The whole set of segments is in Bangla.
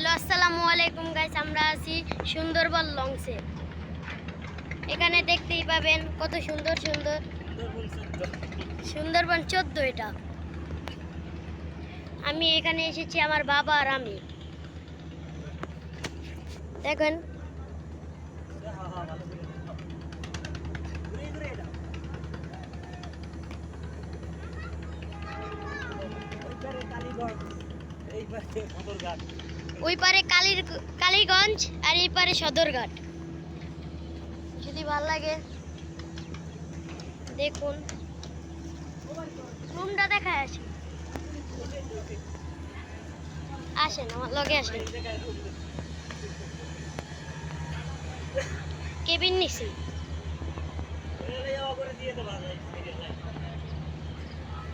হ্যালো আসসালামু আলাইকুম গাইস, আমরা আছি সুন্দরবন লঞ্চে। এখানে দেখতেই পাবেন কত সুন্দর সুন্দর সুন্দরবন 14 এটা। আমি এখানে এসেছি আমার বাবা আর আমি। দেখেন ওই পারে কালীগঞ্জ আর এই পারে সদরঘাট। যদি ভালো লাগে দেখুন, রুমটা দেখায় আসি। আসেন আমার লগে আসেন। কেবিন নিছি।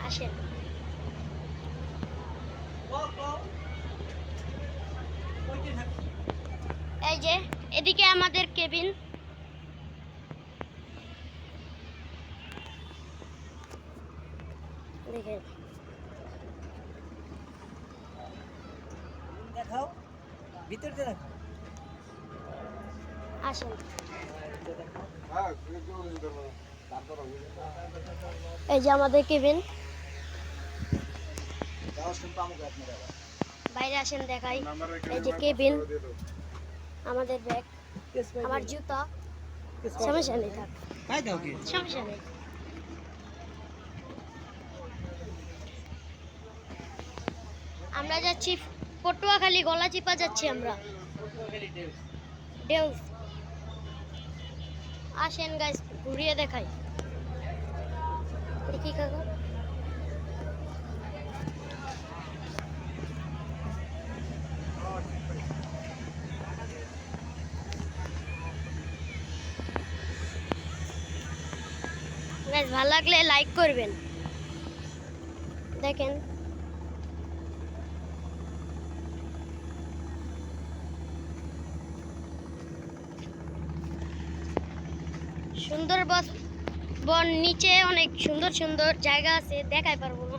আসেন। এই যে এদিকে আমাদের কেবিন। দেখেন দেখাও, ভিতরটা দেখাও। আসেন। এই যে আমাদের কেবিন। বাইরে আসেন দেখাই। এই যে কেবিন, আমাদের ব্যাগ, আমার জুতা। সমস্যা নেই, থাক সমস্যা নেই। আমরা যাচ্ছি পটুয়াখালী, গলাচিপা যাচ্ছি আমরা। ডেউস। আসেন গাইস, ঘুরিয়ে দেখাই। দেখি কাকা, গাইস ভালো লাগলে লাইক করবেন। দেখেন সুন্দরবন নিচে অনেক সুন্দর সুন্দর জায়গা আছে, দেখাই পারবো না।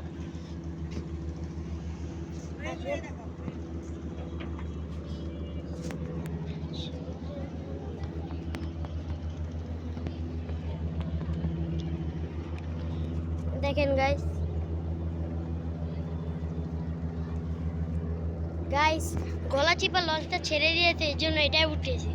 দেখেন গাইস, গলাচিপা লঞ্চটা ছেড়ে দিয়েছে, এই জন্য এটাই উঠেছে।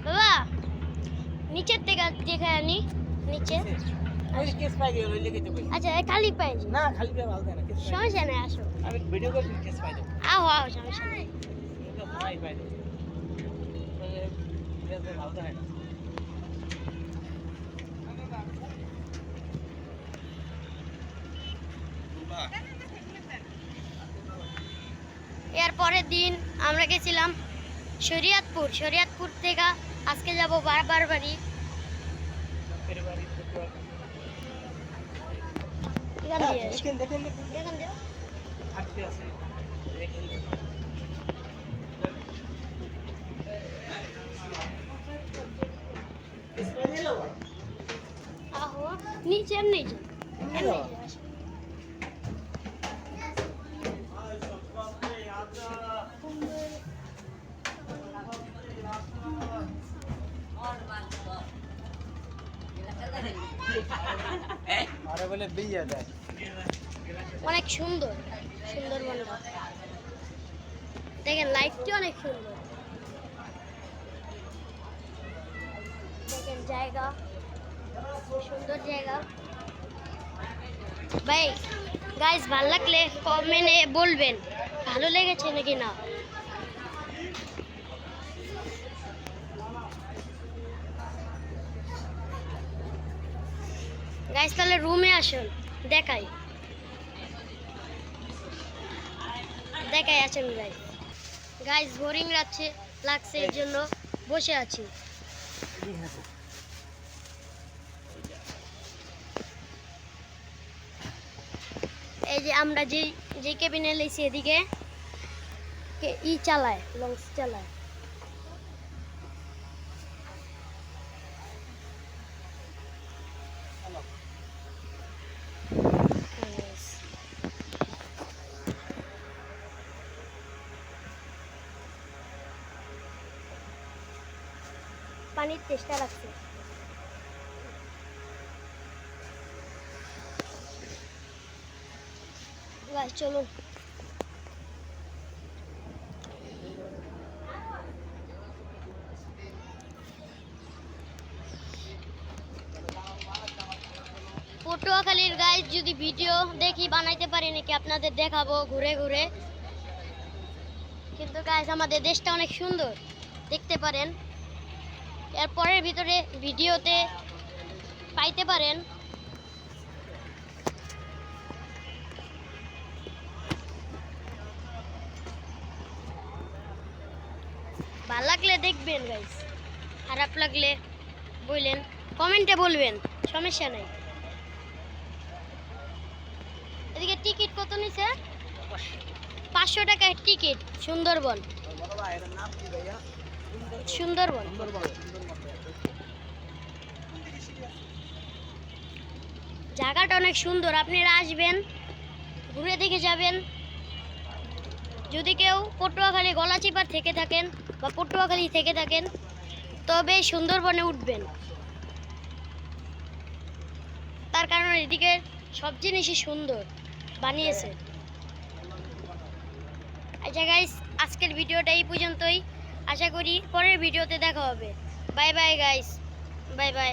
বাবা নিচের থেকে দেখে আনি, নিচে। আচ্ছা খালি পাই না, খালি পেয়ে ভালো দেয় না। সমস্যা নেই, আসো। আমি ভিডিও করে কেস পাই দেব। আও আও, সমস্যা নেই। এটা ভাই পাই দেব। তাহলে ভালো দেয় না। এর পরের দিন আমরা গেছিলাম শরিয়াতপুর থেকে আজকে যাব বারবার বাড়ি। নিচে এমনি অনেক সুন্দর সুন্দরবনটা। দেখেন লাইটটি অনেক সুন্দর। দেখেন জায়গা, সুন্দর জায়গা। ভাই গাইস ভালো লাগলে কমেন্টে বলবেন ভালো লেগেছে নাকি না। গাইস তাহলে রুমে আসুন, দেখাই আসেন গাইস। বোরিং লাগছে এর জন্য বসে আছি। এই যে আমরা যে কেবিনে লেছি, এদিকে চালায় লঞ্চ চালায়। পানির চেষ্টা রাখছে। চলুন পটুয়াখালীর গাইজ যদি ভিডিও দেখি বানাইতে পারি নাকি আপনাদের দেখাবো ঘুরে ঘুরে। কিন্তু গাইজ আমাদের দেশটা অনেক সুন্দর, দেখতে পারেন। এরপরের ভিতরে ভিডিওতে পাইতে পারেন। ভালো লাগলে দেখবেন গাইজ, খারাপ লাগলে বললেন, কমেন্টে বলবেন, সমস্যা নাই। এদিকে টিকিট কত নিছে? 500 টাকা টিকিট। সুন্দরবন, সুন্দরবন। জায়গাটা অনেক সুন্দর, আপনারা আসবেন, ঘুরে দেখে যাবেন। যদি কেউ পটুয়াখালী গলাচিপার থেকে থাকেন বা পটুয়াখালী থেকে থাকেন তবে সুন্দরবনে উঠবেন, তার কারণ এদিকে সব জিনিসই সুন্দর বানিয়েছে। আচ্ছা গাইস, আজকের ভিডিওটা এই পর্যন্তই। আশা করি পরের ভিডিওতে দেখা হবে। Bye bye guys, bye bye.